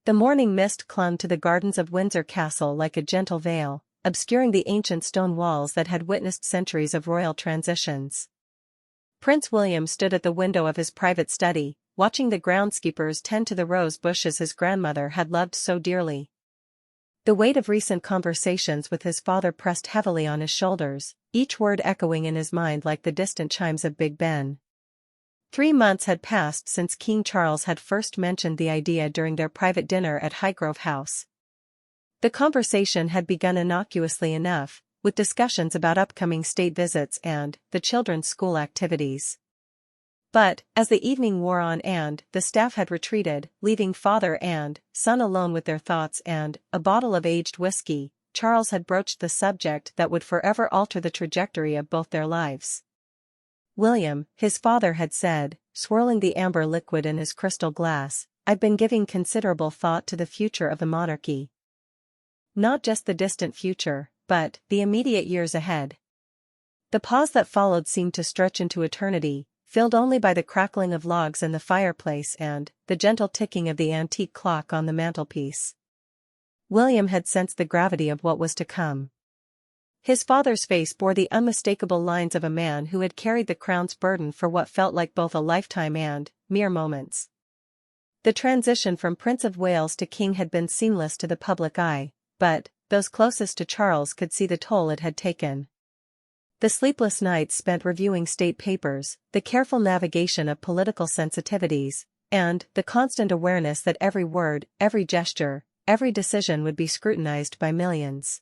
The morning mist clung to the gardens of Windsor Castle like a gentle veil, obscuring the ancient stone walls that had witnessed centuries of royal transitions. Prince William stood at the window of his private study, watching the groundskeepers tend to the rose bushes his grandmother had loved so dearly. The weight of recent conversations with his father pressed heavily on his shoulders, each word echoing in his mind like the distant chimes of Big Ben. 3 months had passed since King Charles had first mentioned the idea during their private dinner at Highgrove House. The conversation had begun innocuously enough, with discussions about upcoming state visits and the children's school activities. But, as the evening wore on and the staff had retreated, leaving father and son alone with their thoughts and a bottle of aged whiskey, Charles had broached the subject that would forever alter the trajectory of both their lives. "William," his father had said, swirling the amber liquid in his crystal glass, "I've been giving considerable thought to the future of the monarchy. Not just the distant future, but the immediate years ahead." The pause that followed seemed to stretch into eternity, filled only by the crackling of logs in the fireplace and the gentle ticking of the antique clock on the mantelpiece. William had sensed the gravity of what was to come. His father's face bore the unmistakable lines of a man who had carried the crown's burden for what felt like both a lifetime and mere moments. The transition from Prince of Wales to King had been seamless to the public eye, but those closest to Charles could see the toll it had taken. The sleepless nights spent reviewing state papers, the careful navigation of political sensitivities, and the constant awareness that every word, every gesture, every decision would be scrutinized by millions.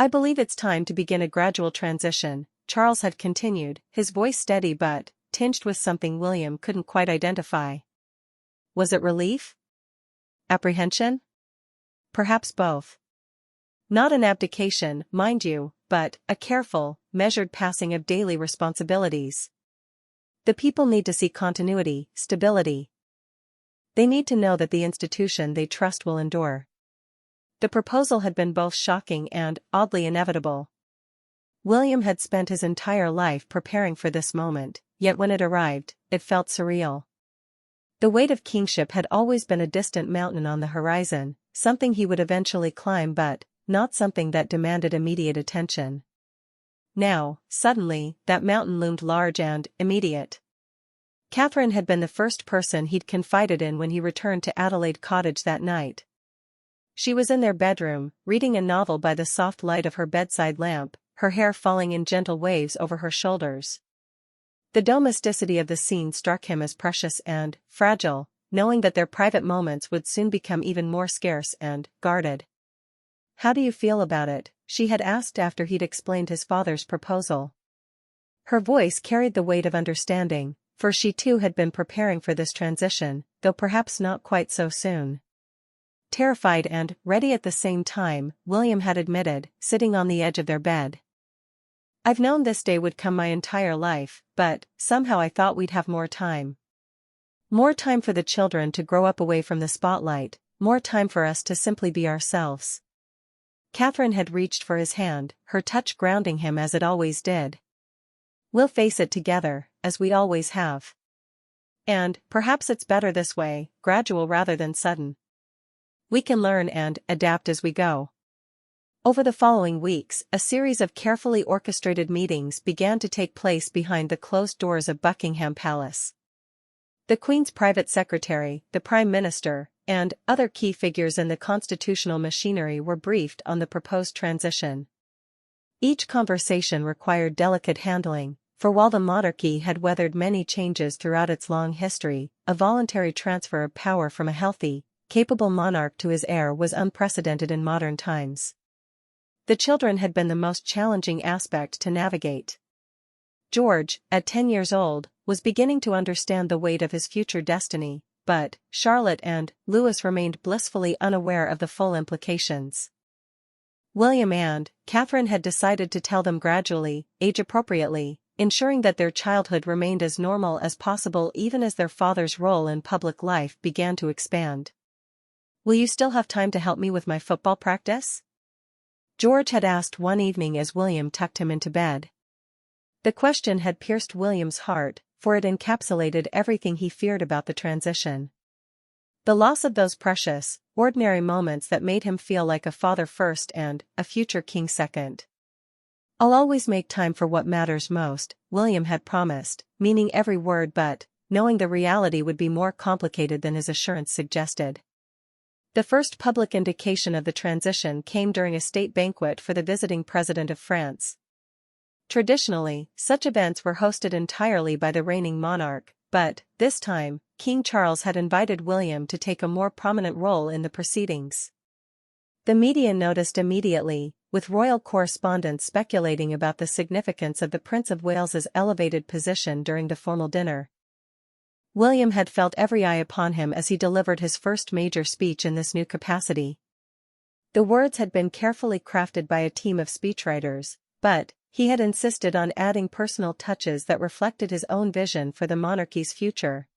"I believe it's time to begin a gradual transition," Charles had continued, his voice steady but tinged with something William couldn't quite identify. Was it relief? Apprehension? Perhaps both. Not an abdication, mind you, but a careful, measured passing of daily responsibilities. The people need to see continuity, stability. They need to know that the institution they trust will endure. The proposal had been both shocking and oddly inevitable. William had spent his entire life preparing for this moment, yet when it arrived, it felt surreal. The weight of kingship had always been a distant mountain on the horizon, something he would eventually climb but not something that demanded immediate attention. Now, suddenly, that mountain loomed large and immediate. Catherine had been the first person he'd confided in when he returned to Adelaide Cottage that night. She was in their bedroom, reading a novel by the soft light of her bedside lamp, her hair falling in gentle waves over her shoulders. The domesticity of the scene struck him as precious and fragile, knowing that their private moments would soon become even more scarce and guarded. "How do you feel about it?" she had asked after he'd explained his father's proposal. Her voice carried the weight of understanding, for she too had been preparing for this transition, though perhaps not quite so soon. Terrified and ready at the same time, William had admitted, sitting on the edge of their bed. "I've known this day would come my entire life, but somehow I thought we'd have more time. More time for the children to grow up away from the spotlight, more time for us to simply be ourselves." Catherine had reached for his hand, her touch grounding him as it always did. "We'll face it together, as we always have. And perhaps it's better this way, gradual rather than sudden. We can learn and adapt as we go." Over the following weeks, a series of carefully orchestrated meetings began to take place behind the closed doors of Buckingham Palace. The Queen's private secretary, the Prime Minister, and other key figures in the constitutional machinery were briefed on the proposed transition. Each conversation required delicate handling, for while the monarchy had weathered many changes throughout its long history, a voluntary transfer of power from a healthy, capable monarch to his heir was unprecedented in modern times. The children had been the most challenging aspect to navigate. George, at 10 years old, was beginning to understand the weight of his future destiny, but Charlotte and Louis remained blissfully unaware of the full implications. William and Catherine had decided to tell them gradually, age-appropriately, ensuring that their childhood remained as normal as possible even as their father's role in public life began to expand. "Will you still have time to help me with my football practice?" George had asked one evening as William tucked him into bed. The question had pierced William's heart, for it encapsulated everything he feared about the transition. The loss of those precious, ordinary moments that made him feel like a father first and a future king second. "I'll always make time for what matters most," William had promised, meaning every word but knowing the reality would be more complicated than his assurance suggested. The first public indication of the transition came during a state banquet for the visiting president of France. Traditionally, such events were hosted entirely by the reigning monarch, but, this time, King Charles had invited William to take a more prominent role in the proceedings. The media noticed immediately, with royal correspondents speculating about the significance of the Prince of Wales's elevated position during the formal dinner. William had felt every eye upon him as he delivered his first major speech in this new capacity. The words had been carefully crafted by a team of speechwriters, but he had insisted on adding personal touches that reflected his own vision for the monarchy's future.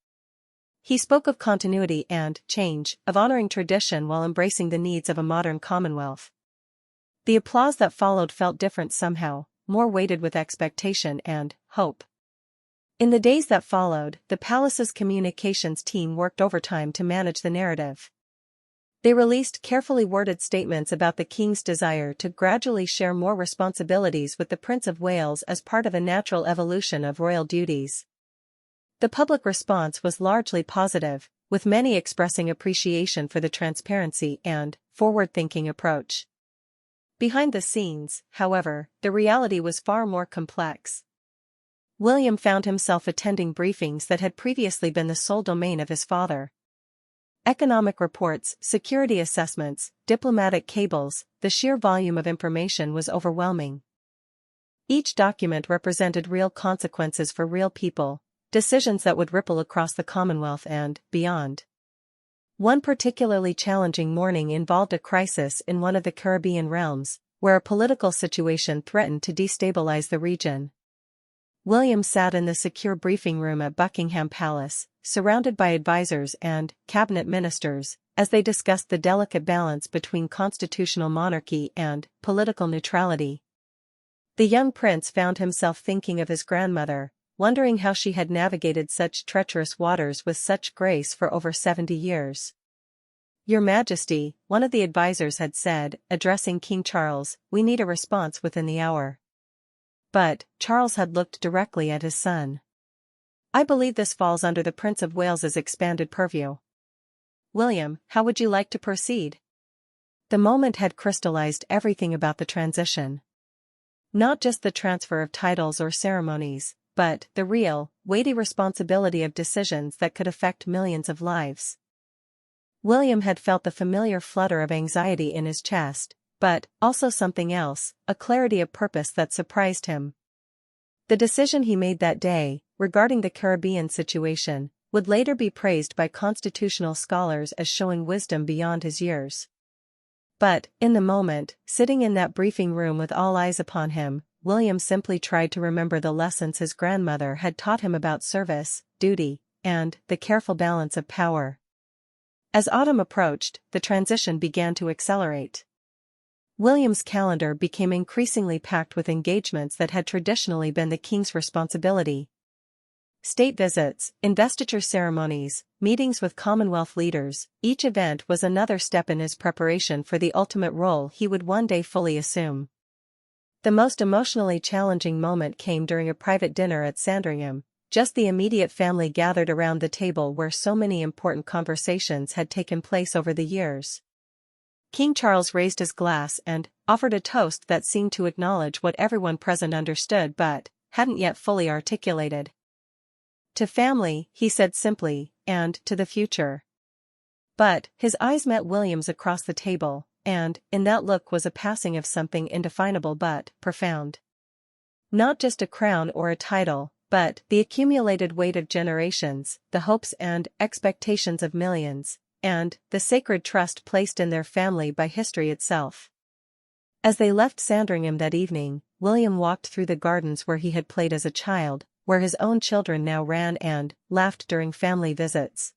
He spoke of continuity and change, of honoring tradition while embracing the needs of a modern commonwealth. The applause that followed felt different somehow, more weighted with expectation and hope. In the days that followed, the palace's communications team worked overtime to manage the narrative. They released carefully worded statements about the king's desire to gradually share more responsibilities with the Prince of Wales as part of a natural evolution of royal duties. The public response was largely positive, with many expressing appreciation for the transparency and forward-thinking approach. Behind the scenes, however, the reality was far more complex. William found himself attending briefings that had previously been the sole domain of his father. Economic reports, security assessments, diplomatic cables, the sheer volume of information was overwhelming. Each document represented real consequences for real people, decisions that would ripple across the Commonwealth and beyond. One particularly challenging morning involved a crisis in one of the Caribbean realms, where a political situation threatened to destabilize the region. William sat in the secure briefing room at Buckingham Palace, surrounded by advisors and cabinet ministers, as they discussed the delicate balance between constitutional monarchy and political neutrality. The young prince found himself thinking of his grandmother, wondering how she had navigated such treacherous waters with such grace for over 70 years. "Your Majesty," one of the advisors had said, addressing King Charles, "we need a response within the hour." But Charles had looked directly at his son. "I believe this falls under the Prince of Wales's expanded purview. William, how would you like to proceed?" The moment had crystallized everything about the transition. Not just the transfer of titles or ceremonies, but the real, weighty responsibility of decisions that could affect millions of lives. William had felt the familiar flutter of anxiety in his chest, but also something else, a clarity of purpose that surprised him. The decision he made that day, regarding the Caribbean situation, would later be praised by constitutional scholars as showing wisdom beyond his years. But, in the moment, sitting in that briefing room with all eyes upon him, William simply tried to remember the lessons his grandmother had taught him about service, duty, and the careful balance of power. As autumn approached, the transition began to accelerate. William's calendar became increasingly packed with engagements that had traditionally been the king's responsibility. State visits, investiture ceremonies, meetings with Commonwealth leaders, each event was another step in his preparation for the ultimate role he would one day fully assume. The most emotionally challenging moment came during a private dinner at Sandringham, just the immediate family gathered around the table where so many important conversations had taken place over the years. King Charles raised his glass and offered a toast that seemed to acknowledge what everyone present understood but hadn't yet fully articulated. "To family," he said simply, "and to the future." But his eyes met William's across the table, and in that look was a passing of something indefinable but profound. Not just a crown or a title, but the accumulated weight of generations, the hopes and expectations of millions, and the sacred trust placed in their family by history itself. As they left Sandringham that evening, William walked through the gardens where he had played as a child, where his own children now ran and laughed during family visits.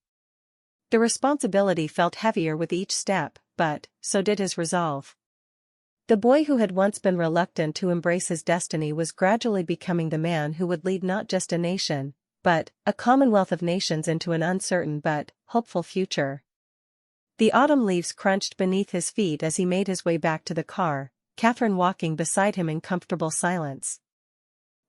The responsibility felt heavier with each step, but so did his resolve. The boy who had once been reluctant to embrace his destiny was gradually becoming the man who would lead not just a nation, but a commonwealth of nations into an uncertain but hopeful future. The autumn leaves crunched beneath his feet as he made his way back to the car, Catherine walking beside him in comfortable silence.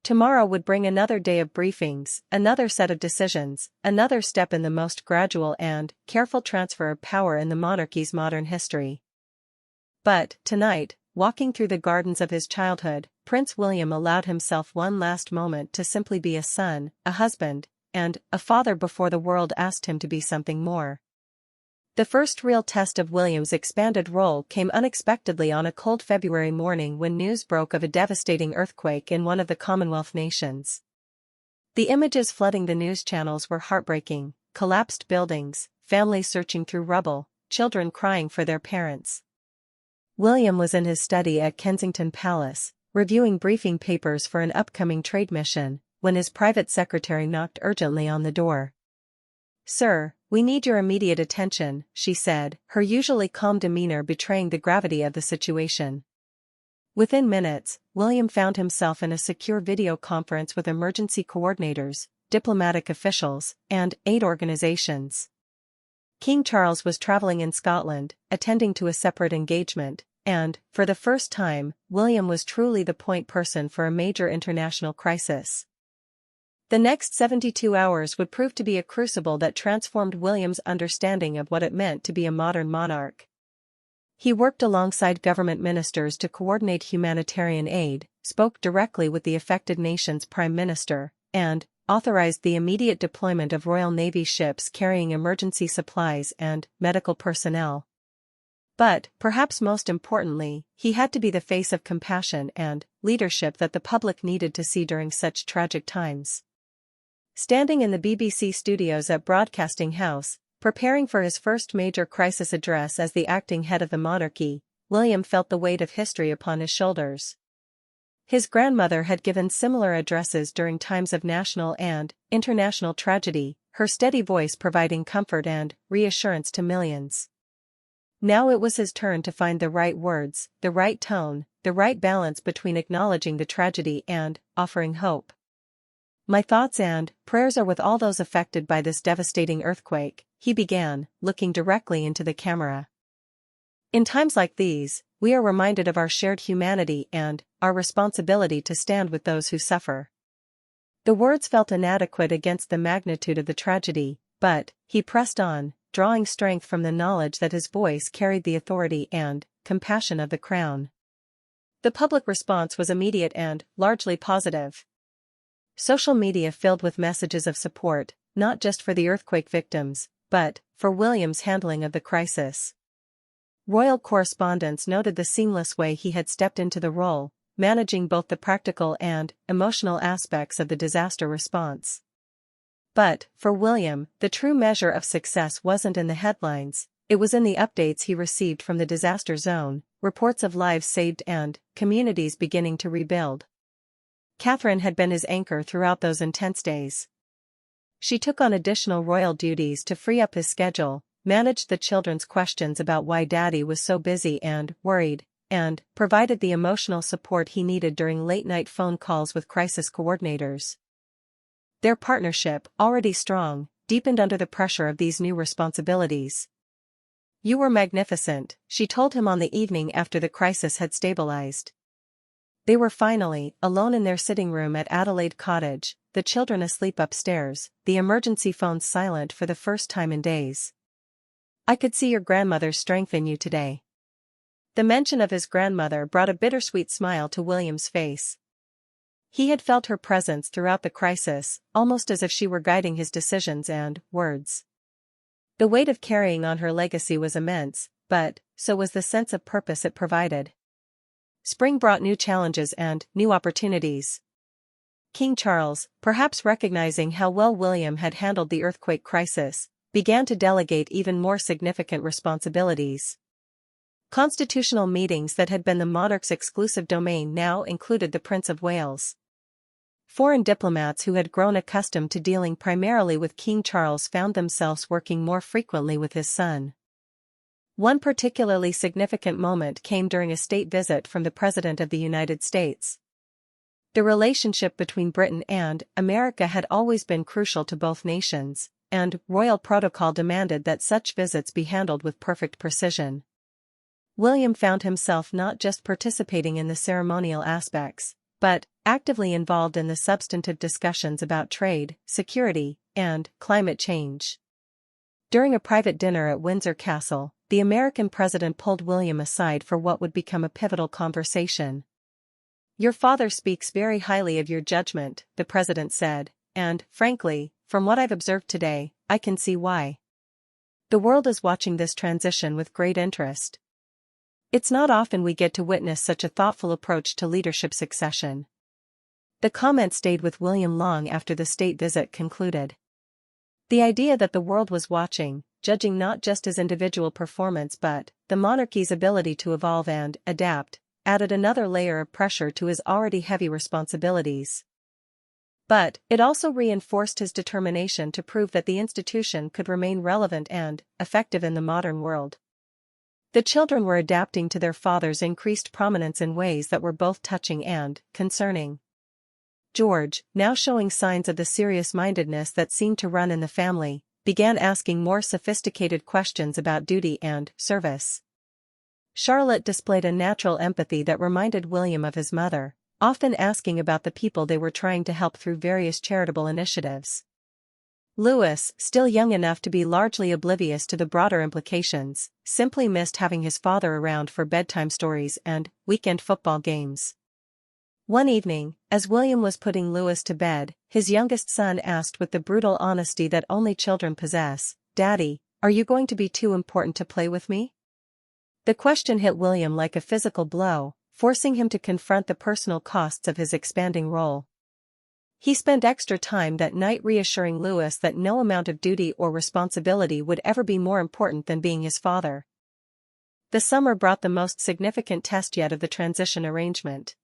Tomorrow would bring another day of briefings, another set of decisions, another step in the most gradual and careful transfer of power in the monarchy's modern history. But, tonight, walking through the gardens of his childhood, Prince William allowed himself one last moment to simply be a son, a husband, and a father before the world asked him to be something more. The first real test of William's expanded role came unexpectedly on a cold February morning when news broke of a devastating earthquake in one of the Commonwealth nations. The images flooding the news channels were heartbreaking: collapsed buildings, families searching through rubble, children crying for their parents. William was in his study at Kensington Palace, reviewing briefing papers for an upcoming trade mission, when his private secretary knocked urgently on the door. "Sir, we need your immediate attention," she said, her usually calm demeanor betraying the gravity of the situation. Within minutes, William found himself in a secure video conference with emergency coordinators, diplomatic officials, and aid organizations. King Charles was traveling in Scotland, attending to a separate engagement, and, for the first time, William was truly the point person for a major international crisis. The next 72 hours would prove to be a crucible that transformed William's understanding of what it meant to be a modern monarch. He worked alongside government ministers to coordinate humanitarian aid, spoke directly with the affected nation's prime minister, and authorized the immediate deployment of Royal Navy ships carrying emergency supplies and medical personnel. But, perhaps most importantly, he had to be the face of compassion and leadership that the public needed to see during such tragic times. Standing in the BBC studios at Broadcasting House, preparing for his first major crisis address as the acting head of the monarchy, William felt the weight of history upon his shoulders. His grandmother had given similar addresses during times of national and international tragedy, her steady voice providing comfort and reassurance to millions. Now it was his turn to find the right words, the right tone, the right balance between acknowledging the tragedy and offering hope. "My thoughts and prayers are with all those affected by this devastating earthquake," he began, looking directly into the camera. "In times like these, we are reminded of our shared humanity and our responsibility to stand with those who suffer." The words felt inadequate against the magnitude of the tragedy, but he pressed on, drawing strength from the knowledge that his voice carried the authority and compassion of the crown. The public response was immediate and largely positive. Social media filled with messages of support, not just for the earthquake victims, but for William's handling of the crisis. Royal correspondents noted the seamless way he had stepped into the role, managing both the practical and emotional aspects of the disaster response. But, for William, the true measure of success wasn't in the headlines, it was in the updates he received from the disaster zone, reports of lives saved and communities beginning to rebuild. Catherine had been his anchor throughout those intense days. She took on additional royal duties to free up his schedule, managed the children's questions about why Daddy was so busy and worried, and provided the emotional support he needed during late-night phone calls with crisis coordinators. Their partnership, already strong, deepened under the pressure of these new responsibilities. "You were magnificent," she told him on the evening after the crisis had stabilized. They were finally alone in their sitting room at Adelaide Cottage, the children asleep upstairs, the emergency phone silent for the first time in days. "I could see your grandmother's strength in you today." The mention of his grandmother brought a bittersweet smile to William's face. He had felt her presence throughout the crisis, almost as if she were guiding his decisions and words. The weight of carrying on her legacy was immense, but so was the sense of purpose it provided. Spring brought new challenges and new opportunities. King Charles, perhaps recognizing how well William had handled the earthquake crisis, began to delegate even more significant responsibilities. Constitutional meetings that had been the monarch's exclusive domain now included the Prince of Wales. Foreign diplomats who had grown accustomed to dealing primarily with King Charles found themselves working more frequently with his son. One particularly significant moment came during a state visit from the President of the United States. The relationship between Britain and America had always been crucial to both nations, and royal protocol demanded that such visits be handled with perfect precision. William found himself not just participating in the ceremonial aspects, but actively involved in the substantive discussions about trade, security, and climate change. During a private dinner at Windsor Castle, the American president pulled William aside for what would become a pivotal conversation. "Your father speaks very highly of your judgment," the president said, "and, frankly, from what I've observed today, I can see why. The world is watching this transition with great interest. It's not often we get to witness such a thoughtful approach to leadership succession." The comment stayed with William long after the state visit concluded. The idea that the world was watching, judging not just his individual performance but the monarchy's ability to evolve and adapt, added another layer of pressure to his already heavy responsibilities. But it also reinforced his determination to prove that the institution could remain relevant and effective in the modern world. The children were adapting to their father's increased prominence in ways that were both touching and concerning. George, now showing signs of the serious-mindedness that seemed to run in the family, began asking more sophisticated questions about duty and service. Charlotte displayed a natural empathy that reminded William of his mother, often asking about the people they were trying to help through various charitable initiatives. Louis, still young enough to be largely oblivious to the broader implications, simply missed having his father around for bedtime stories and weekend football games. One evening, as William was putting Louis to bed, his youngest son asked with the brutal honesty that only children possess, "Daddy, are you going to be too important to play with me?" The question hit William like a physical blow, forcing him to confront the personal costs of his expanding role. He spent extra time that night reassuring Louis that no amount of duty or responsibility would ever be more important than being his father. The summer brought the most significant test yet of the transition arrangement.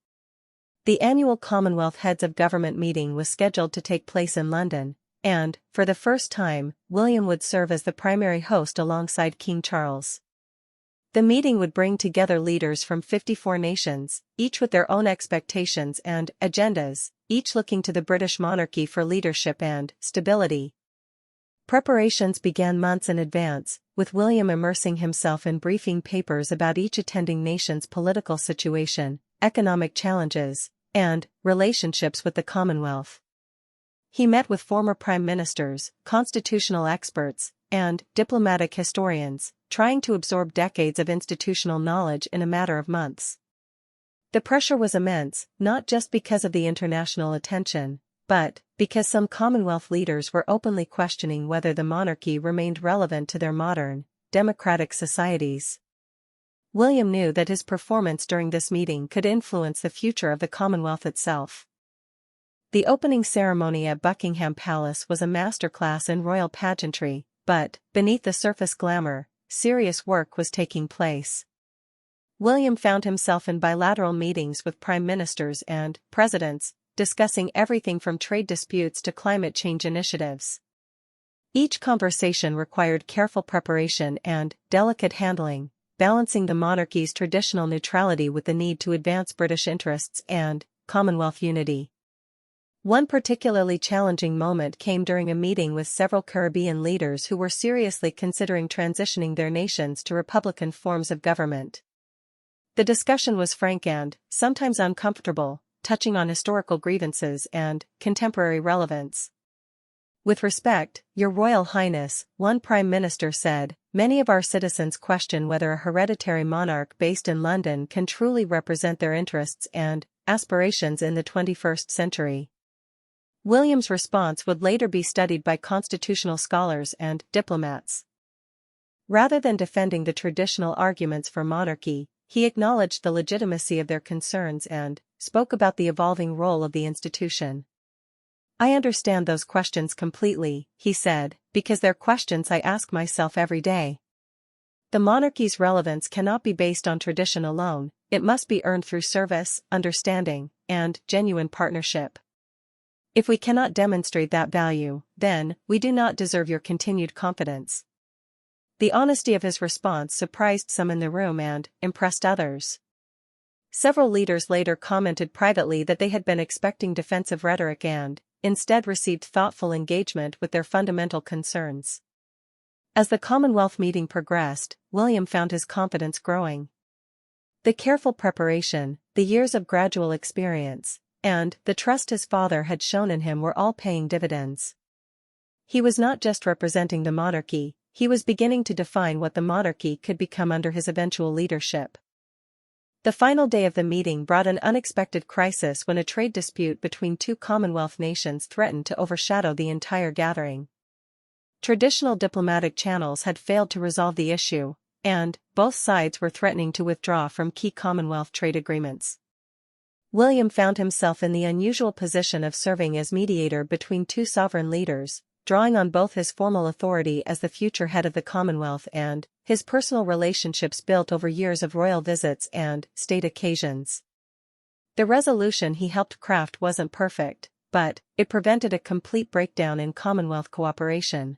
The annual Commonwealth Heads of Government meeting was scheduled to take place in London, and, for the first time, William would serve as the primary host alongside King Charles. The meeting would bring together leaders from 54 nations, each with their own expectations and agendas, each looking to the British monarchy for leadership and stability. Preparations began months in advance, with William immersing himself in briefing papers about each attending nation's political situation, economic challenges, and relationships with the Commonwealth. He met with former prime ministers, constitutional experts, and diplomatic historians, trying to absorb decades of institutional knowledge in a matter of months. The pressure was immense, not just because of the international attention, but because some Commonwealth leaders were openly questioning whether the monarchy remained relevant to their modern, democratic societies. William knew that his performance during this meeting could influence the future of the Commonwealth itself. The opening ceremony at Buckingham Palace was a masterclass in royal pageantry, but, beneath the surface glamour, serious work was taking place. William found himself in bilateral meetings with prime ministers and presidents, discussing everything from trade disputes to climate change initiatives. Each conversation required careful preparation and delicate handling, balancing the monarchy's traditional neutrality with the need to advance British interests and Commonwealth unity. One particularly challenging moment came during a meeting with several Caribbean leaders who were seriously considering transitioning their nations to republican forms of government. The discussion was frank and, sometimes uncomfortable, touching on historical grievances and contemporary relevance. "With respect, Your Royal Highness," one Prime Minister said, "many of our citizens question whether a hereditary monarch based in London can truly represent their interests and aspirations in the 21st century." William's response would later be studied by constitutional scholars and diplomats. Rather than defending the traditional arguments for monarchy, he acknowledged the legitimacy of their concerns and spoke about the evolving role of the institution. "I understand those questions completely," he said, "because they're questions I ask myself every day. The monarchy's relevance cannot be based on tradition alone, it must be earned through service, understanding, and genuine partnership. If we cannot demonstrate that value, then we do not deserve your continued confidence." The honesty of his response surprised some in the room and impressed others. Several leaders later commented privately that they had been expecting defensive rhetoric and, instead received thoughtful engagement with their fundamental concerns. As the Commonwealth meeting progressed, William found his confidence growing. The careful preparation, the years of gradual experience, and the trust his father had shown in him were all paying dividends. He was not just representing the monarchy, he was beginning to define what the monarchy could become under his eventual leadership. The final day of the meeting brought an unexpected crisis when a trade dispute between two Commonwealth nations threatened to overshadow the entire gathering. Traditional diplomatic channels had failed to resolve the issue, and both sides were threatening to withdraw from key Commonwealth trade agreements. William found himself in the unusual position of serving as mediator between two sovereign leaders, drawing on both his formal authority as the future head of the Commonwealth and his personal relationships built over years of royal visits and state occasions. The resolution he helped craft wasn't perfect, but it prevented a complete breakdown in Commonwealth cooperation.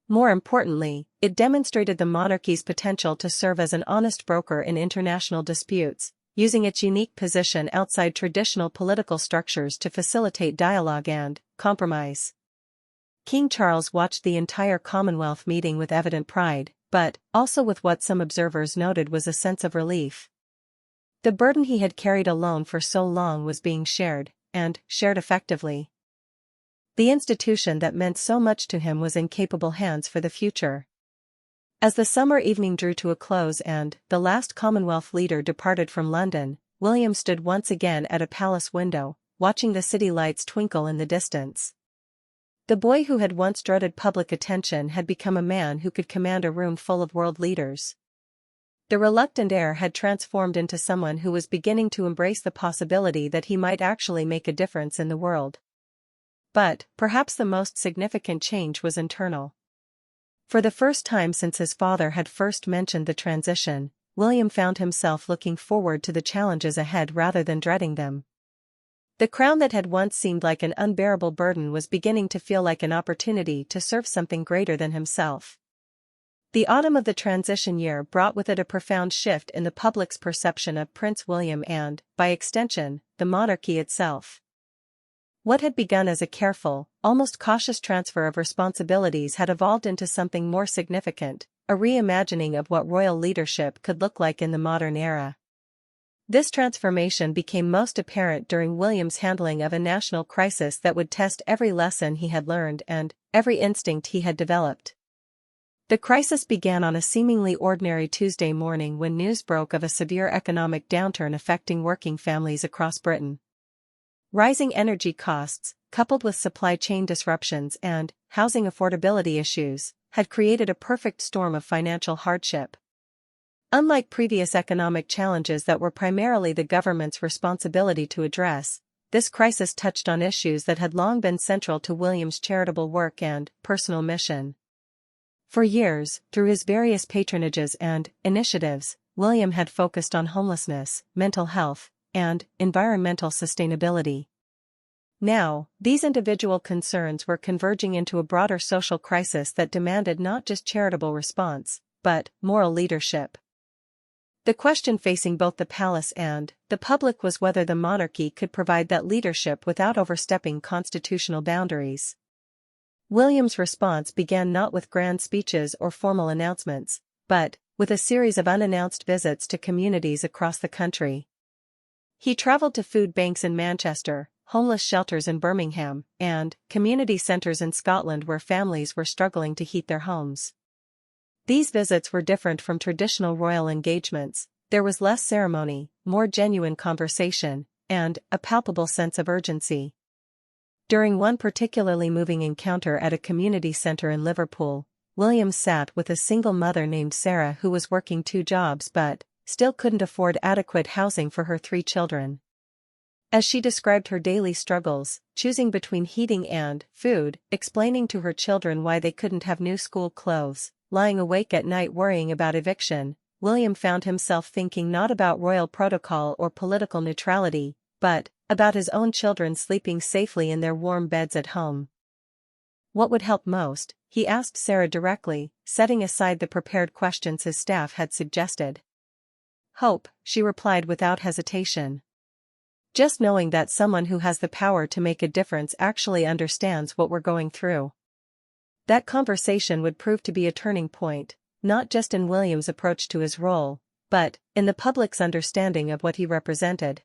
More importantly, it demonstrated the monarchy's potential to serve as an honest broker in international disputes, using its unique position outside traditional political structures to facilitate dialogue and compromise. King Charles watched the entire Commonwealth meeting with evident pride, but also with what some observers noted was a sense of relief. The burden he had carried alone for so long was being shared, and shared effectively. The institution that meant so much to him was in capable hands for the future. As the summer evening drew to a close and the last Commonwealth leader departed from London, William stood once again at a palace window, watching the city lights twinkle in the distance. The boy who had once dreaded public attention had become a man who could command a room full of world leaders. The reluctant heir had transformed into someone who was beginning to embrace the possibility that he might actually make a difference in the world. But perhaps the most significant change was internal. For the first time since his father had first mentioned the transition, William found himself looking forward to the challenges ahead rather than dreading them. The crown that had once seemed like an unbearable burden was beginning to feel like an opportunity to serve something greater than himself. The autumn of the transition year brought with it a profound shift in the public's perception of Prince William and, by extension, the monarchy itself. What had begun as a careful, almost cautious transfer of responsibilities had evolved into something more significant, a reimagining of what royal leadership could look like in the modern era. This transformation became most apparent during William's handling of a national crisis that would test every lesson he had learned and every instinct he had developed. The crisis began on a seemingly ordinary Tuesday morning when news broke of a severe economic downturn affecting working families across Britain. Rising energy costs, coupled with supply chain disruptions and housing affordability issues, had created a perfect storm of financial hardship. Unlike previous economic challenges that were primarily the government's responsibility to address, this crisis touched on issues that had long been central to William's charitable work and personal mission. For years, through his various patronages and initiatives, William had focused on homelessness, mental health, and environmental sustainability. Now, these individual concerns were converging into a broader social crisis that demanded not just charitable response, but moral leadership. The question facing both the palace and the public was whether the monarchy could provide that leadership without overstepping constitutional boundaries. William's response began not with grand speeches or formal announcements, but with a series of unannounced visits to communities across the country. He traveled to food banks in Manchester, homeless shelters in Birmingham, and community centres in Scotland where families were struggling to heat their homes. These visits were different from traditional royal engagements. There was less ceremony, more genuine conversation, and a palpable sense of urgency. During one particularly moving encounter at a community centre in Liverpool, William sat with a single mother named Sarah who was working 2 jobs but still couldn't afford adequate housing for her 3 children. As she described her daily struggles, choosing between heating and food, explaining to her children why they couldn't have new school clothes, lying awake at night worrying about eviction, William found himself thinking not about royal protocol or political neutrality, but about his own children sleeping safely in their warm beds at home. What would help most, he asked Sarah directly, setting aside the prepared questions his staff had suggested. Hope, she replied without hesitation. Just knowing that someone who has the power to make a difference actually understands what we're going through. That conversation would prove to be a turning point, not just in William's approach to his role, but in the public's understanding of what he represented.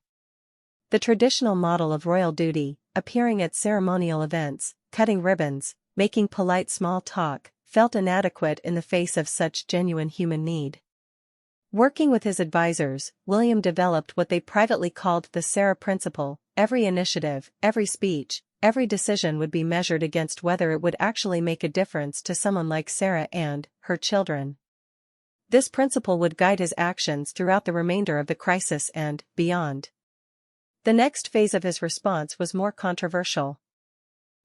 The traditional model of royal duty, appearing at ceremonial events, cutting ribbons, making polite small talk, felt inadequate in the face of such genuine human need. Working with his advisors, William developed what they privately called the Sarah Principle. Every initiative, every speech, every decision would be measured against whether it would actually make a difference to someone like Sarah and her children. This principle would guide his actions throughout the remainder of the crisis and beyond. The next phase of his response was more controversial.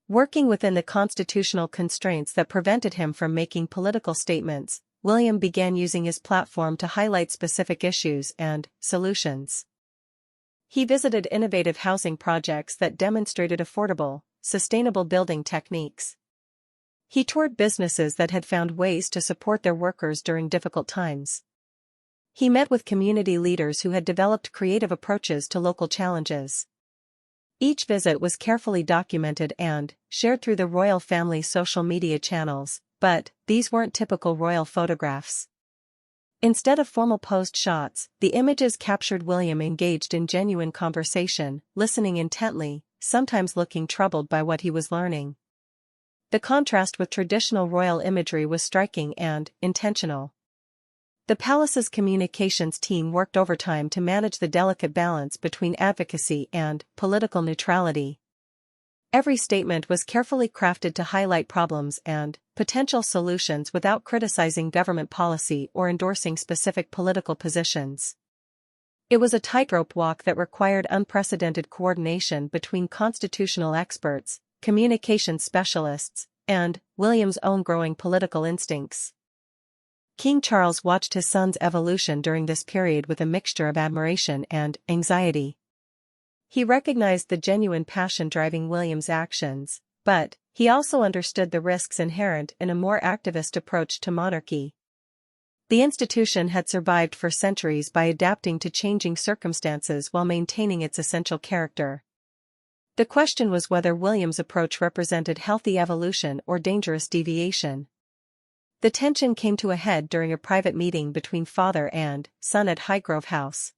Working within the constitutional constraints that prevented him from making political statements, William began using his platform to highlight specific issues and solutions. He visited innovative housing projects that demonstrated affordable, sustainable building techniques. He toured businesses that had found ways to support their workers during difficult times. He met with community leaders who had developed creative approaches to local challenges. Each visit was carefully documented and shared through the royal family's social media channels, but these weren't typical royal photographs. Instead of formal posed shots, the images captured William engaged in genuine conversation, listening intently, sometimes looking troubled by what he was learning. The contrast with traditional royal imagery was striking and intentional. The palace's communications team worked overtime to manage the delicate balance between advocacy and political neutrality. Every statement was carefully crafted to highlight problems and potential solutions without criticizing government policy or endorsing specific political positions. It was a tightrope walk that required unprecedented coordination between constitutional experts, communication specialists, and William's own growing political instincts. King Charles watched his son's evolution during this period with a mixture of admiration and anxiety. He recognized the genuine passion driving William's actions, but he also understood the risks inherent in a more activist approach to monarchy. The institution had survived for centuries by adapting to changing circumstances while maintaining its essential character. The question was whether William's approach represented healthy evolution or dangerous deviation. The tension came to a head during a private meeting between father and son at Highgrove House.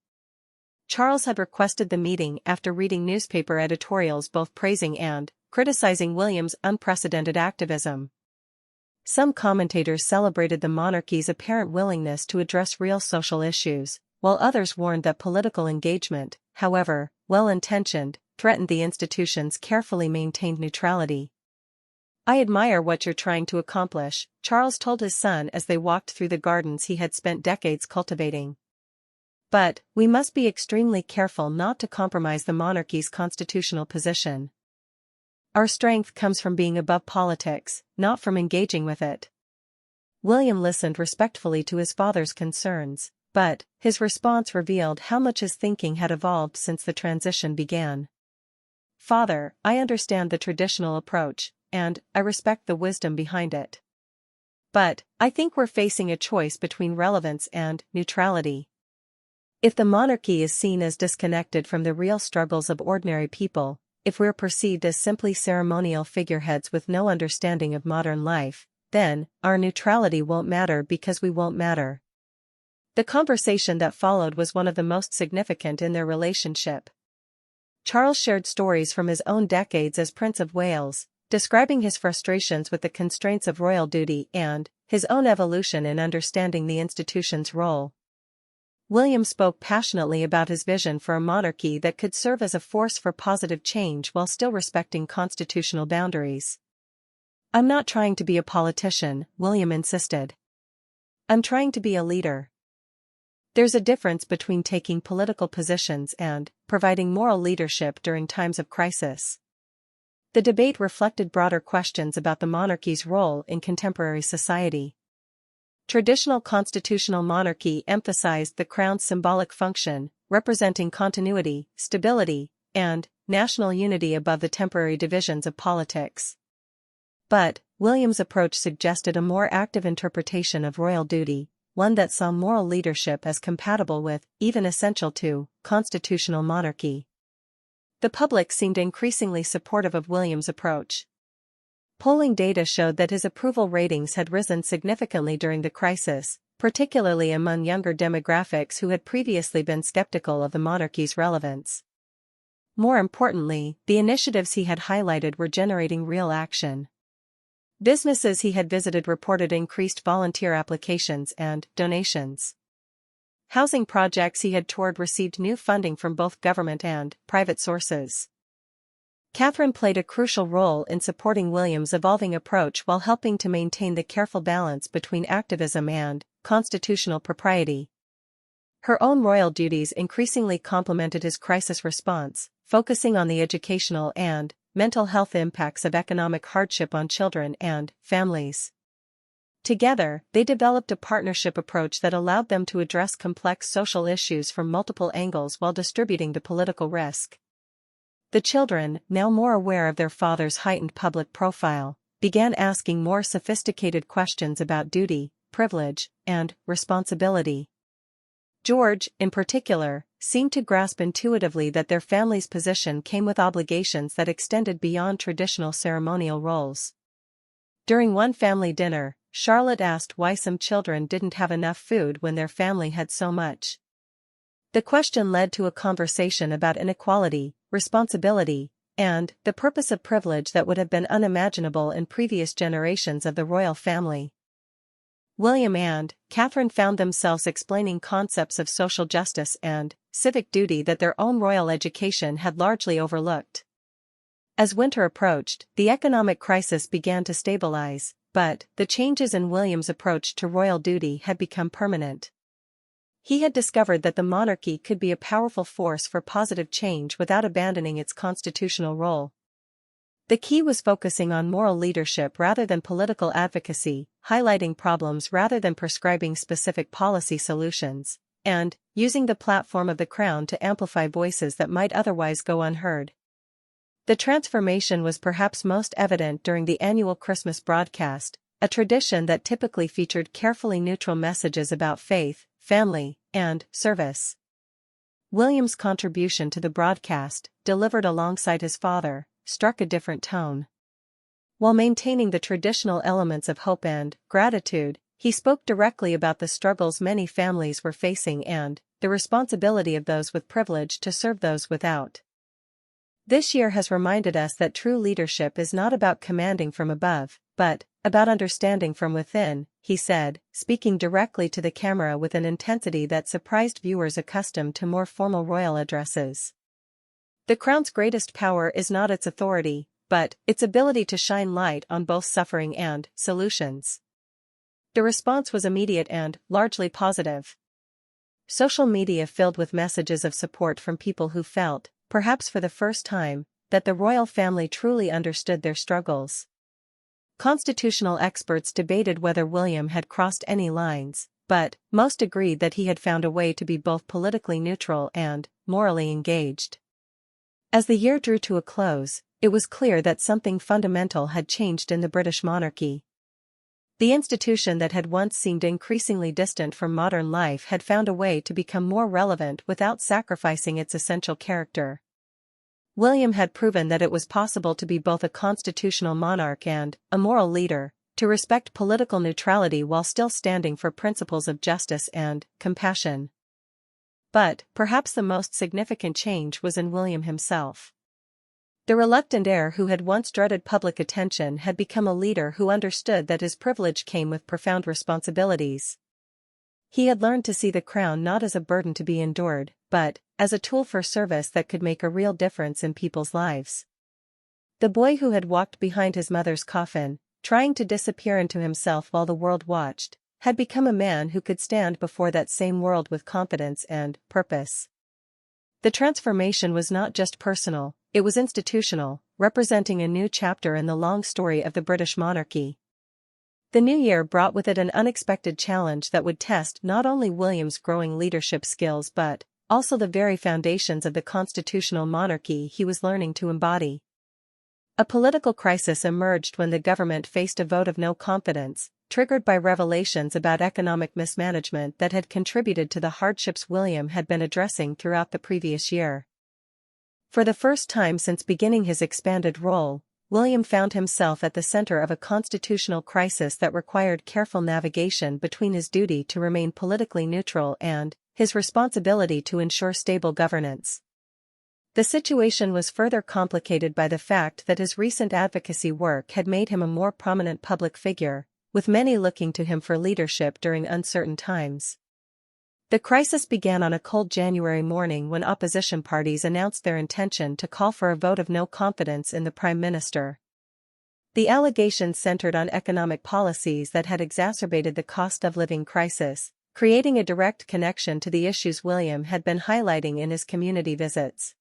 Charles had requested the meeting after reading newspaper editorials both praising and criticizing William's unprecedented activism. Some commentators celebrated the monarchy's apparent willingness to address real social issues, while others warned that political engagement, however well-intentioned, threatened the institution's carefully maintained neutrality. "I admire what you're trying to accomplish," Charles told his son as they walked through the gardens he had spent decades cultivating. "But we must be extremely careful not to compromise the monarchy's constitutional position. Our strength comes from being above politics, not from engaging with it." William listened respectfully to his father's concerns, but his response revealed how much his thinking had evolved since the transition began. "Father, I understand the traditional approach, and I respect the wisdom behind it. But I think we're facing a choice between relevance and neutrality. If the monarchy is seen as disconnected from the real struggles of ordinary people, if we're perceived as simply ceremonial figureheads with no understanding of modern life, then our neutrality won't matter because we won't matter." The conversation that followed was one of the most significant in their relationship. Charles shared stories from his own decades as Prince of Wales, describing his frustrations with the constraints of royal duty and his own evolution in understanding the institution's role. William spoke passionately about his vision for a monarchy that could serve as a force for positive change while still respecting constitutional boundaries. "I'm not trying to be a politician," William insisted. "I'm trying to be a leader. There's a difference between taking political positions and providing moral leadership during times of crisis." The debate reflected broader questions about the monarchy's role in contemporary society. Traditional constitutional monarchy emphasized the crown's symbolic function, representing continuity, stability, and national unity above the temporary divisions of politics. But William's approach suggested a more active interpretation of royal duty, one that saw moral leadership as compatible with, even essential to, constitutional monarchy. the public seemed increasingly supportive of William's approach. Polling data showed that his approval ratings had risen significantly during the crisis, particularly among younger demographics who had previously been skeptical of the monarchy's relevance. More importantly, the initiatives he had highlighted were generating real action. Businesses he had visited reported increased volunteer applications and donations. Housing projects he had toured received new funding from both government and private sources. Catherine played a crucial role in supporting William's evolving approach while helping to maintain the careful balance between activism and constitutional propriety. Her own royal duties increasingly complemented his crisis response, focusing on the educational and mental health impacts of economic hardship on children and families. Together, they developed a partnership approach that allowed them to address complex social issues from multiple angles while distributing the political risk. The children, now more aware of their father's heightened public profile, began asking more sophisticated questions about duty, privilege, and responsibility. George, in particular, seemed to grasp intuitively that their family's position came with obligations that extended beyond traditional ceremonial roles. During one family dinner, Charlotte asked why some children didn't have enough food when their family had so much. The question led to a conversation about inequality, responsibility, and the purpose of privilege that would have been unimaginable in previous generations of the royal family. William and Catherine found themselves explaining concepts of social justice and civic duty that their own royal education had largely overlooked. As winter approached, the economic crisis began to stabilize, but the changes in William's approach to royal duty had become permanent. He had discovered that the monarchy could be a powerful force for positive change without abandoning its constitutional role. The key was focusing on moral leadership rather than political advocacy, highlighting problems rather than prescribing specific policy solutions, and using the platform of the crown to amplify voices that might otherwise go unheard. The transformation was perhaps most evident during the annual Christmas broadcast, a tradition that typically featured carefully neutral messages about faith, family, and service. William's contribution to the broadcast, delivered alongside his father, struck a different tone. While maintaining the traditional elements of hope and gratitude, he spoke directly about the struggles many families were facing and the responsibility of those with privilege to serve those without. This year has reminded us that true leadership is not about commanding from above, but about understanding from within, he said, speaking directly to the camera with an intensity that surprised viewers accustomed to more formal royal addresses. The crown's greatest power is not its authority, but its ability to shine light on both suffering and solutions. The response was immediate and largely positive. Social media filled with messages of support from people who felt, perhaps for the first time, that the royal family truly understood their struggles. Constitutional experts debated whether William had crossed any lines, but most agreed that he had found a way to be both politically neutral and morally engaged. As the year drew to a close, it was clear that something fundamental had changed in the British monarchy. The institution that had once seemed increasingly distant from modern life had found a way to become more relevant without sacrificing its essential character. William had proven that it was possible to be both a constitutional monarch and a moral leader, to respect political neutrality while still standing for principles of justice and compassion. But perhaps the most significant change was in William himself. The reluctant heir who had once dreaded public attention had become a leader who understood that his privilege came with profound responsibilities. He had learned to see the crown not as a burden to be endured, but as a tool for service that could make a real difference in people's lives. The boy who had walked behind his mother's coffin, trying to disappear into himself while the world watched, had become a man who could stand before that same world with confidence and purpose. The transformation was not just personal, it was institutional, representing a new chapter in the long story of the British monarchy. The new year brought with it an unexpected challenge that would test not only William's growing leadership skills but also the very foundations of the constitutional monarchy he was learning to embody. A political crisis emerged when the government faced a vote of no confidence, triggered by revelations about economic mismanagement that had contributed to the hardships William had been addressing throughout the previous year. For the first time since beginning his expanded role, William found himself at the center of a constitutional crisis that required careful navigation between his duty to remain politically neutral and his responsibility to ensure stable governance. The situation was further complicated by the fact that his recent advocacy work had made him a more prominent public figure, with many looking to him for leadership during uncertain times. The crisis began on a cold January morning when opposition parties announced their intention to call for a vote of no confidence in the Prime Minister. The allegations centered on economic policies that had exacerbated the cost of living crisis, creating a direct connection to the issues William had been highlighting in his community visits.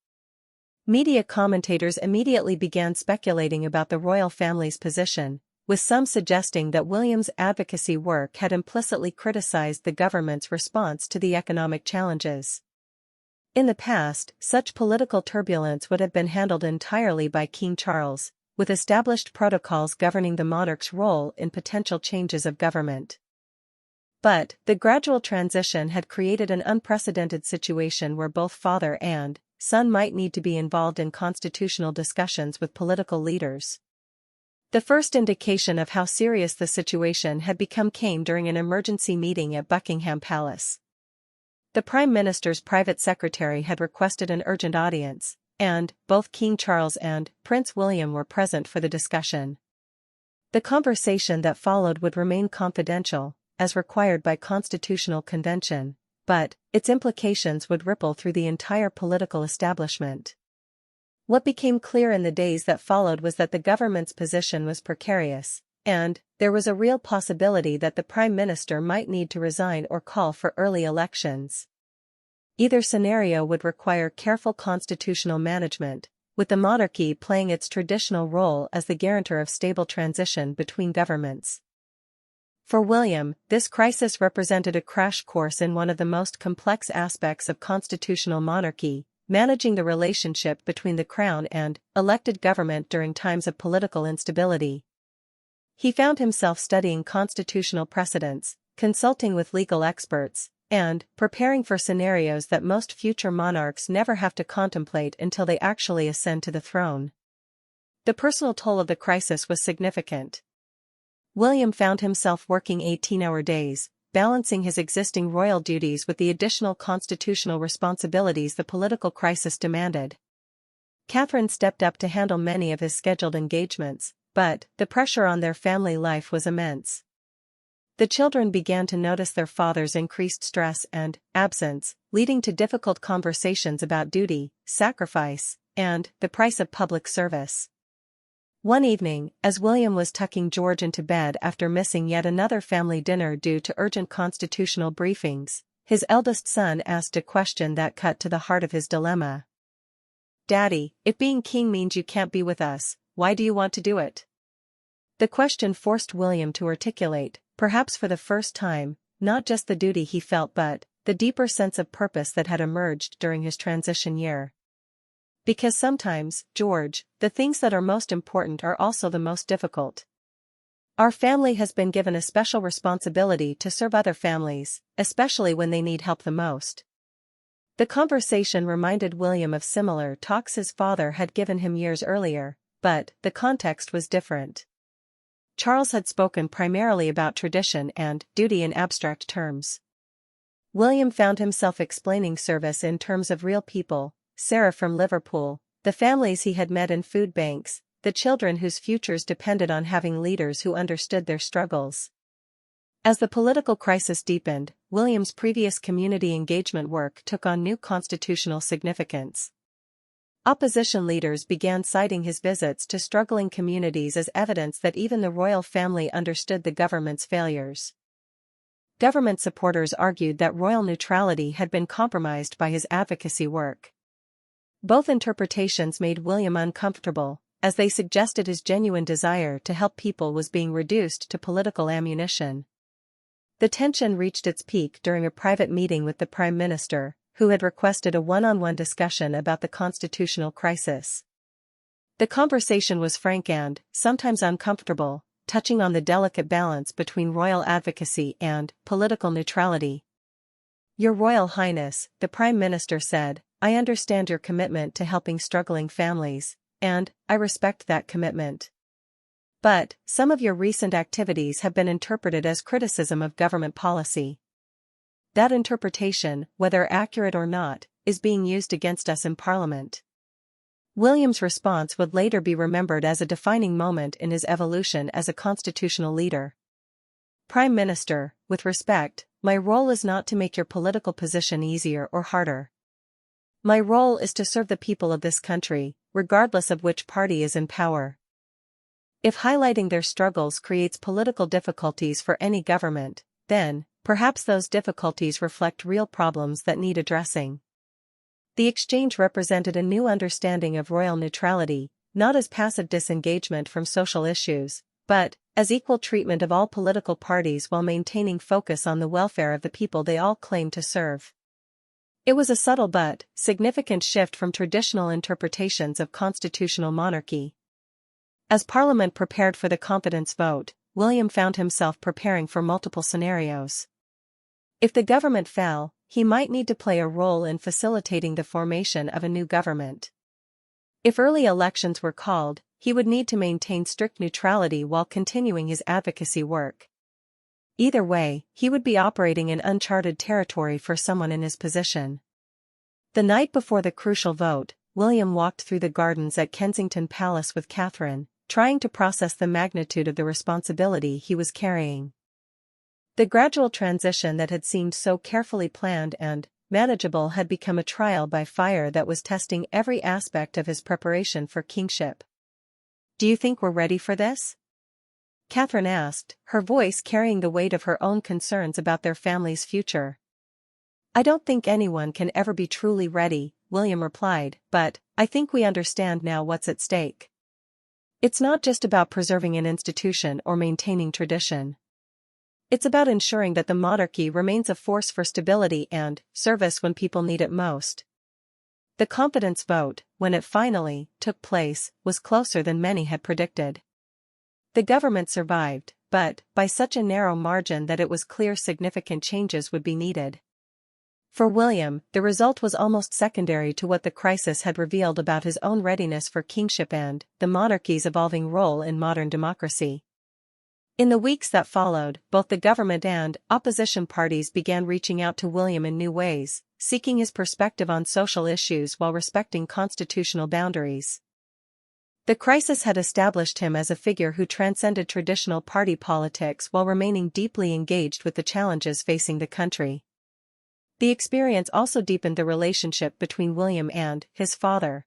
Media commentators immediately began speculating about the royal family's position, with some suggesting that William's advocacy work had implicitly criticized the government's response to the economic challenges. In the past, such political turbulence would have been handled entirely by King Charles, with established protocols governing the monarch's role in potential changes of government. But the gradual transition had created an unprecedented situation where both father and son might need to be involved in constitutional discussions with political leaders. The first indication of how serious the situation had become came during an emergency meeting at Buckingham Palace. The Prime Minister's private secretary had requested an urgent audience, and both King Charles and Prince William were present for the discussion. The conversation that followed would remain confidential, as required by constitutional convention, but its implications would ripple through the entire political establishment. What became clear in the days that followed was that the government's position was precarious, and there was a real possibility that the Prime Minister might need to resign or call for early elections. Either scenario would require careful constitutional management, with the monarchy playing its traditional role as the guarantor of stable transition between governments. For William, this crisis represented a crash course in one of the most complex aspects of constitutional monarchy, managing the relationship between the crown and elected government during times of political instability. He found himself studying constitutional precedents, consulting with legal experts, and preparing for scenarios that most future monarchs never have to contemplate until they actually ascend to the throne. The personal toll of the crisis was significant. William found himself working 18-hour days, balancing his existing royal duties with the additional constitutional responsibilities the political crisis demanded. Catherine stepped up to handle many of his scheduled engagements, but the pressure on their family life was immense. The children began to notice their father's increased stress and absence, leading to difficult conversations about duty, sacrifice, and the price of public service. One evening, as William was tucking George into bed after missing yet another family dinner due to urgent constitutional briefings, his eldest son asked a question that cut to the heart of his dilemma. "Daddy, if being king means you can't be with us, why do you want to do it?" The question forced William to articulate, perhaps for the first time, not just the duty he felt but the deeper sense of purpose that had emerged during his transition year. Because sometimes, George, the things that are most important are also the most difficult. Our family has been given a special responsibility to serve other families, especially when they need help the most. The conversation reminded William of similar talks his father had given him years earlier, but the context was different. Charles had spoken primarily about tradition and duty in abstract terms. William found himself explaining service in terms of real people: Sarah from Liverpool, the families he had met in food banks, the children whose futures depended on having leaders who understood their struggles. As the political crisis deepened, William's previous community engagement work took on new constitutional significance. Opposition leaders began citing his visits to struggling communities as evidence that even the royal family understood the government's failures. Government supporters argued that royal neutrality had been compromised by his advocacy work. Both interpretations made William uncomfortable, as they suggested his genuine desire to help people was being reduced to political ammunition. The tension reached its peak during a private meeting with the Prime Minister, who had requested a one-on-one discussion about the constitutional crisis. The conversation was frank and, sometimes uncomfortable, touching on the delicate balance between royal advocacy and political neutrality. "Your Royal Highness," the Prime Minister said, I understand your commitment to helping struggling families, and I respect that commitment. But some of your recent activities have been interpreted as criticism of government policy. That interpretation, whether accurate or not, is being used against us in Parliament." William's response would later be remembered as a defining moment in his evolution as a constitutional leader. "Prime Minister, with respect, my role is not to make your political position easier or harder. My role is to serve the people of this country, regardless of which party is in power. If highlighting their struggles creates political difficulties for any government, then, perhaps those difficulties reflect real problems that need addressing." The exchange represented a new understanding of royal neutrality, not as passive disengagement from social issues, but as equal treatment of all political parties while maintaining focus on the welfare of the people they all claim to serve. It was a subtle but significant shift from traditional interpretations of constitutional monarchy. As Parliament prepared for the confidence vote, William found himself preparing for multiple scenarios. If the government fell, he might need to play a role in facilitating the formation of a new government. If early elections were called, he would need to maintain strict neutrality while continuing his advocacy work. Either way, he would be operating in uncharted territory for someone in his position. The night before the crucial vote, William walked through the gardens at Kensington Palace with Catherine, trying to process the magnitude of the responsibility he was carrying. The gradual transition that had seemed so carefully planned and manageable had become a trial by fire that was testing every aspect of his preparation for kingship. "Do you think we're ready for this?" Catherine asked, her voice carrying the weight of her own concerns about their family's future. "I don't think anyone can ever be truly ready," William replied, "but I think we understand now what's at stake. It's not just about preserving an institution or maintaining tradition. It's about ensuring that the monarchy remains a force for stability and service when people need it most." The confidence vote, when it finally took place, was closer than many had predicted. The government survived, but by such a narrow margin that it was clear significant changes would be needed. For William, the result was almost secondary to what the crisis had revealed about his own readiness for kingship and the monarchy's evolving role in modern democracy. In the weeks that followed, both the government and opposition parties began reaching out to William in new ways, seeking his perspective on social issues while respecting constitutional boundaries. The crisis had established him as a figure who transcended traditional party politics while remaining deeply engaged with the challenges facing the country. The experience also deepened the relationship between William and his father.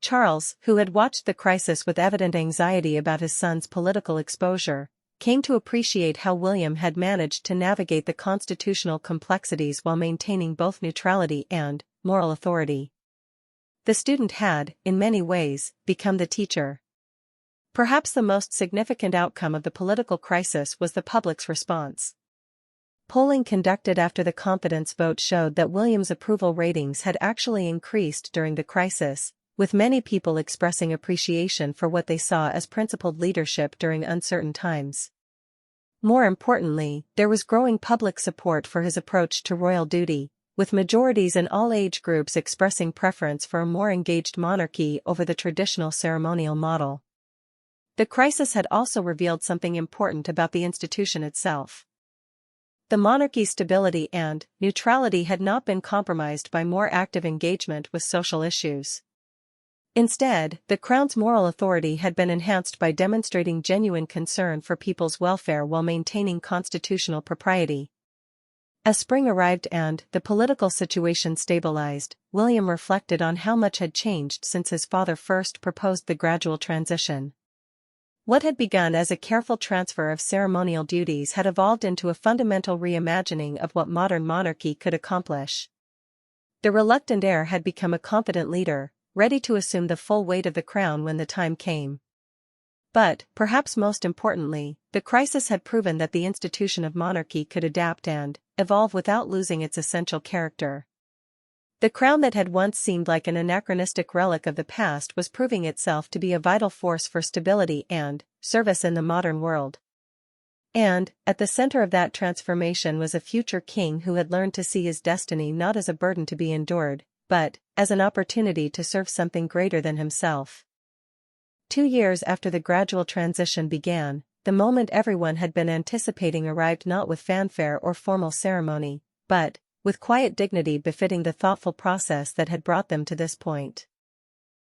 Charles, who had watched the crisis with evident anxiety about his son's political exposure, came to appreciate how William had managed to navigate the constitutional complexities while maintaining both neutrality and moral authority. The student had, in many ways, become the teacher. Perhaps the most significant outcome of the political crisis was the public's response. Polling conducted after the confidence vote showed that William's approval ratings had actually increased during the crisis, with many people expressing appreciation for what they saw as principled leadership during uncertain times. More importantly, there was growing public support for his approach to royal duty, with majorities in all age groups expressing preference for a more engaged monarchy over the traditional ceremonial model. The crisis had also revealed something important about the institution itself. The monarchy's stability and neutrality had not been compromised by more active engagement with social issues. Instead, the Crown's moral authority had been enhanced by demonstrating genuine concern for people's welfare while maintaining constitutional propriety. As spring arrived and the political situation stabilized, William reflected on how much had changed since his father first proposed the gradual transition. What had begun as a careful transfer of ceremonial duties had evolved into a fundamental reimagining of what modern monarchy could accomplish. The reluctant heir had become a confident leader, ready to assume the full weight of the crown when the time came. But, perhaps most importantly, the crisis had proven that the institution of monarchy could adapt and evolve without losing its essential character. The crown that had once seemed like an anachronistic relic of the past was proving itself to be a vital force for stability and service in the modern world. And, at the center of that transformation was a future king who had learned to see his destiny not as a burden to be endured, but as an opportunity to serve something greater than himself. 2 years after the gradual transition began, the moment everyone had been anticipating arrived, not with fanfare or formal ceremony, but with quiet dignity befitting the thoughtful process that had brought them to this point.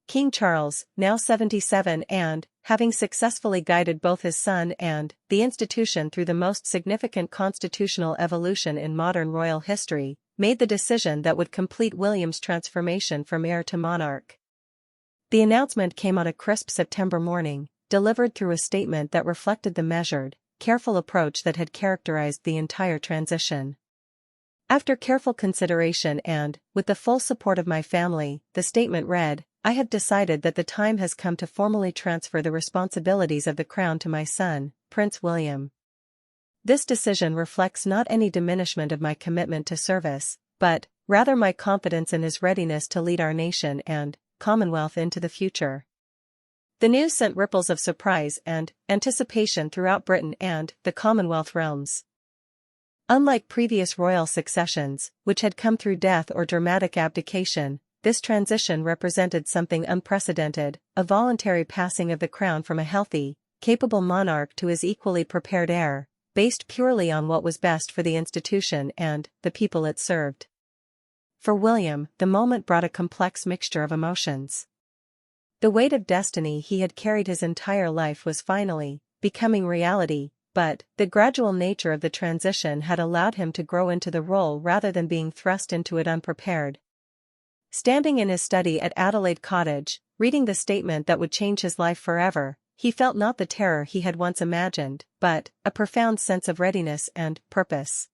King Charles, now 77 and, having successfully guided both his son and the institution through the most significant constitutional evolution in modern royal history, made the decision that would complete William's transformation from heir to monarch. The announcement came on a crisp September morning, delivered through a statement that reflected the measured, careful approach that had characterized the entire transition. After careful consideration and, with the full support of my family, the statement read, I have decided that the time has come to formally transfer the responsibilities of the crown to my son, Prince William. This decision reflects not any diminishment of my commitment to service, but rather my confidence in his readiness to lead our nation and Commonwealth into the future. The news sent ripples of surprise and anticipation throughout Britain and the Commonwealth realms. Unlike previous royal successions, which had come through death or dramatic abdication, this transition represented something unprecedented, a voluntary passing of the crown from a healthy, capable monarch to his equally prepared heir, based purely on what was best for the institution and the people it served. For William, the moment brought a complex mixture of emotions. The weight of destiny he had carried his entire life was finally becoming reality, but the gradual nature of the transition had allowed him to grow into the role rather than being thrust into it unprepared. Standing in his study at Adelaide Cottage, reading the statement that would change his life forever, he felt not the terror he had once imagined, but a profound sense of readiness and purpose.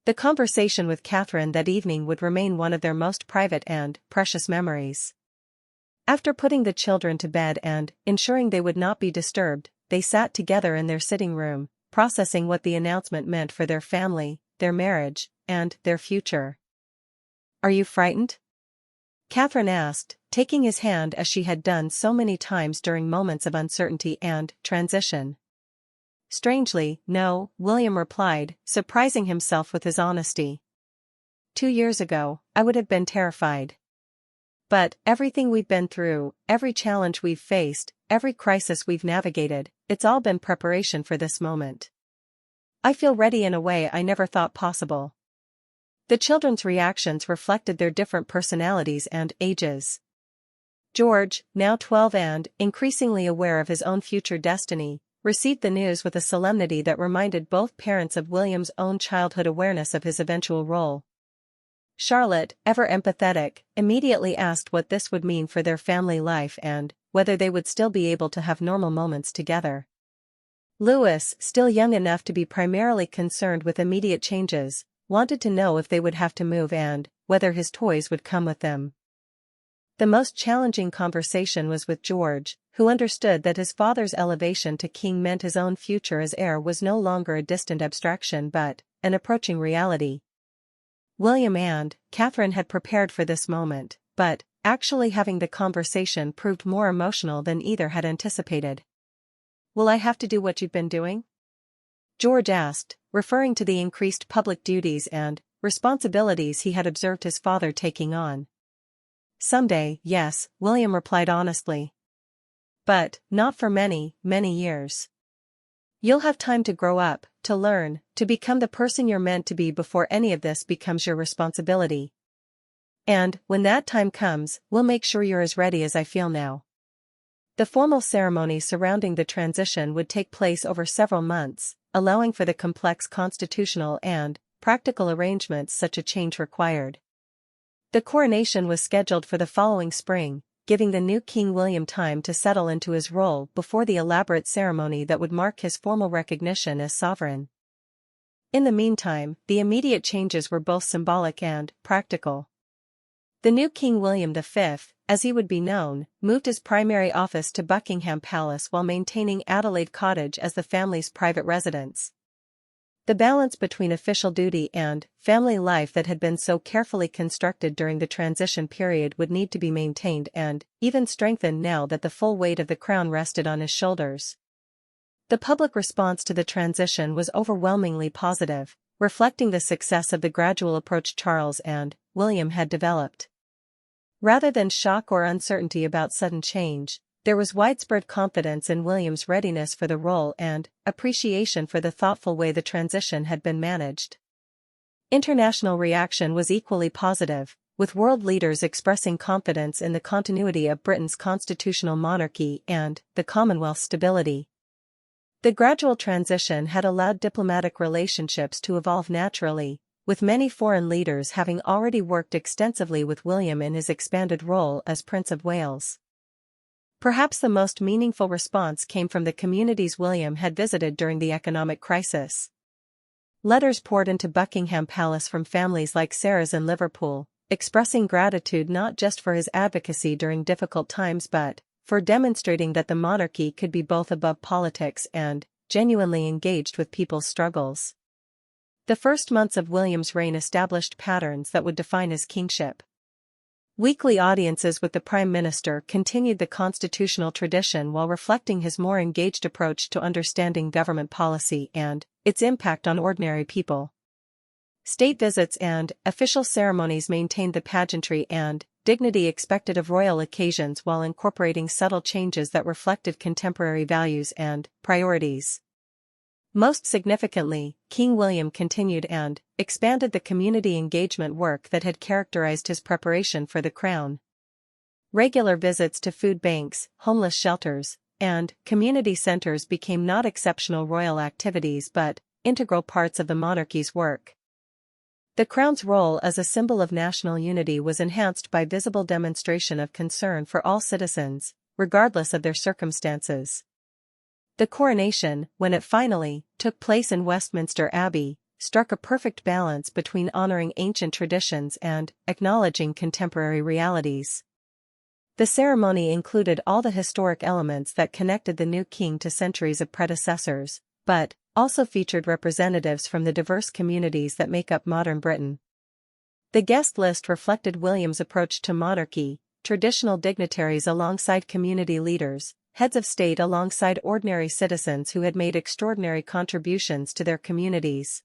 The conversation with Catherine that evening would remain one of their most private and precious memories. After putting the children to bed and ensuring they would not be disturbed, they sat together in their sitting room, processing what the announcement meant for their family, their marriage, and their future. Are you frightened? Catherine asked, taking his hand as she had done so many times during moments of uncertainty and transition. Strangely, no, William replied, surprising himself with his honesty. 2 years ago, I would have been terrified. But everything we've been through, every challenge we've faced, every crisis we've navigated, it's all been preparation for this moment. I feel ready in a way I never thought possible. The children's reactions reflected their different personalities and ages. George, now 12 and increasingly aware of his own future destiny, received the news with a solemnity that reminded both parents of William's own childhood awareness of his eventual role. Charlotte, ever empathetic, immediately asked what this would mean for their family life and whether they would still be able to have normal moments together. Louis, still young enough to be primarily concerned with immediate changes, wanted to know if they would have to move and whether his toys would come with them. The most challenging conversation was with George, who understood that his father's elevation to king meant his own future as heir was no longer a distant abstraction but an approaching reality. William and Catherine had prepared for this moment, but actually having the conversation proved more emotional than either had anticipated. Will I have to do what you've been doing? George asked, referring to the increased public duties and responsibilities he had observed his father taking on. Someday, yes, William replied honestly. But not for many, many years. You'll have time to grow up, to learn, to become the person you're meant to be before any of this becomes your responsibility. And, when that time comes, we'll make sure you're as ready as I feel now. The formal ceremony surrounding the transition would take place over several months, allowing for the complex constitutional and practical arrangements such a change required. The coronation was scheduled for the following spring, giving the new King William time to settle into his role before the elaborate ceremony that would mark his formal recognition as sovereign. In the meantime, the immediate changes were both symbolic and practical. The new King William V, as he would be known, moved his primary office to Buckingham Palace while maintaining Adelaide Cottage as the family's private residence. The balance between official duty and family life that had been so carefully constructed during the transition period would need to be maintained and even strengthened now that the full weight of the crown rested on his shoulders. The public response to the transition was overwhelmingly positive, reflecting the success of the gradual approach Charles and William had developed. Rather than shock or uncertainty about sudden change, there was widespread confidence in William's readiness for the role and appreciation for the thoughtful way the transition had been managed. International reaction was equally positive, with world leaders expressing confidence in the continuity of Britain's constitutional monarchy and the Commonwealth's stability. The gradual transition had allowed diplomatic relationships to evolve naturally, with many foreign leaders having already worked extensively with William in his expanded role as Prince of Wales. Perhaps the most meaningful response came from the communities William had visited during the economic crisis. Letters poured into Buckingham Palace from families like Sarah's in Liverpool, expressing gratitude not just for his advocacy during difficult times but for demonstrating that the monarchy could be both above politics and genuinely engaged with people's struggles. The first months of William's reign established patterns that would define his kingship. Weekly audiences with the Prime Minister continued the constitutional tradition while reflecting his more engaged approach to understanding government policy and its impact on ordinary people. State visits and official ceremonies maintained the pageantry and dignity expected of royal occasions while incorporating subtle changes that reflected contemporary values and priorities. Most significantly, King William continued and expanded the community engagement work that had characterized his preparation for the crown. Regular visits to food banks, homeless shelters, and community centers became not exceptional royal activities but integral parts of the monarchy's work. The crown's role as a symbol of national unity was enhanced by visible demonstration of concern for all citizens, regardless of their circumstances. The coronation, when it finally took place in Westminster Abbey, struck a perfect balance between honoring ancient traditions and acknowledging contemporary realities. The ceremony included all the historic elements that connected the new king to centuries of predecessors, but also featured representatives from the diverse communities that make up modern Britain. The guest list reflected William's approach to monarchy, traditional dignitaries alongside community leaders, heads of state alongside ordinary citizens who had made extraordinary contributions to their communities.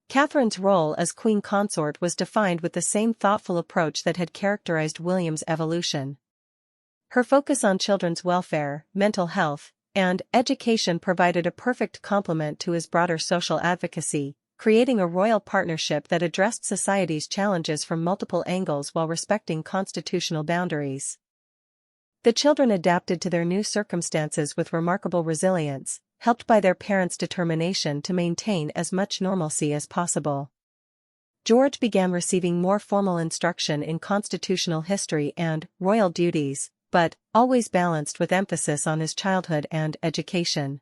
Catherine's role as queen consort was defined with the same thoughtful approach that had characterized William's evolution. Her focus on children's welfare, mental health, and education provided a perfect complement to his broader social advocacy, creating a royal partnership that addressed society's challenges from multiple angles while respecting constitutional boundaries. The children adapted to their new circumstances with remarkable resilience, helped by their parents' determination to maintain as much normalcy as possible. George began receiving more formal instruction in constitutional history and royal duties, but always balanced with emphasis on his childhood and education.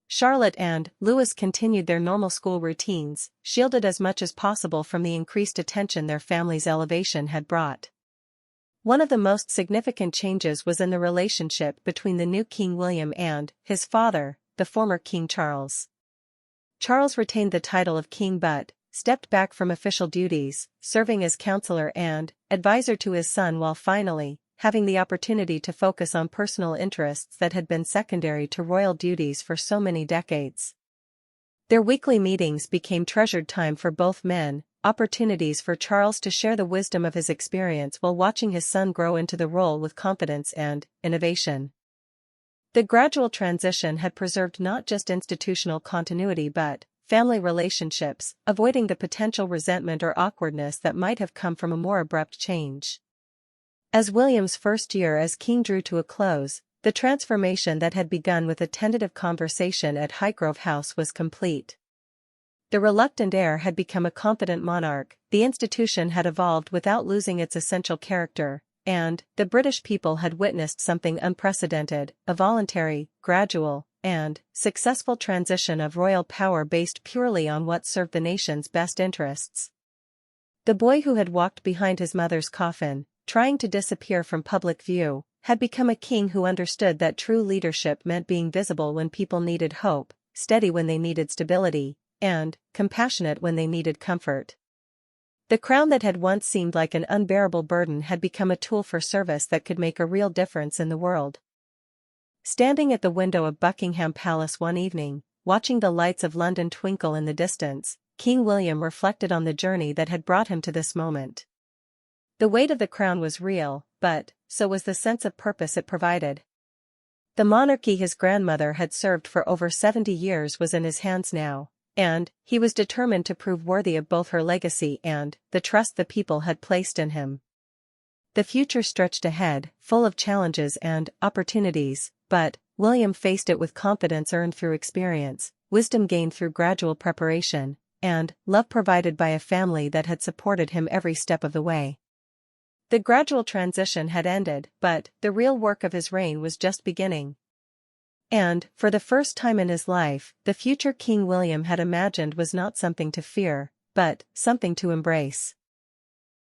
Charlotte and Louis continued their normal school routines, shielded as much as possible from the increased attention their family's elevation had brought. One of the most significant changes was in the relationship between the new King William and his father, the former King Charles. Charles retained the title of king but stepped back from official duties, serving as counselor and advisor to his son while finally having the opportunity to focus on personal interests that had been secondary to royal duties for so many decades. Their weekly meetings became treasured time for both men, opportunities for Charles to share the wisdom of his experience while watching his son grow into the role with confidence and innovation. The gradual transition had preserved not just institutional continuity but family relationships, avoiding the potential resentment or awkwardness that might have come from a more abrupt change. As William's first year as king drew to a close, the transformation that had begun with a tentative conversation at Highgrove House was complete. The reluctant heir had become a confident monarch, the institution had evolved without losing its essential character, and the British people had witnessed something unprecedented, a voluntary, gradual, and successful transition of royal power based purely on what served the nation's best interests. The boy who had walked behind his mother's coffin, trying to disappear from public view, had become a king who understood that true leadership meant being visible when people needed hope, steady when they needed stability, and compassionate when they needed comfort. The crown that had once seemed like an unbearable burden had become a tool for service that could make a real difference in the world. Standing at the window of Buckingham Palace one evening, watching the lights of London twinkle in the distance, King William reflected on the journey that had brought him to this moment. The weight of the crown was real, but so was the sense of purpose it provided. The monarchy his grandmother had served for over 70 years was in his hands now, and he was determined to prove worthy of both her legacy and the trust the people had placed in him. The future stretched ahead, full of challenges and opportunities, but William faced it with confidence earned through experience, wisdom gained through gradual preparation, and love provided by a family that had supported him every step of the way. The gradual transition had ended, but the real work of his reign was just beginning. And, for the first time in his life, the future King William had imagined was not something to fear, but something to embrace.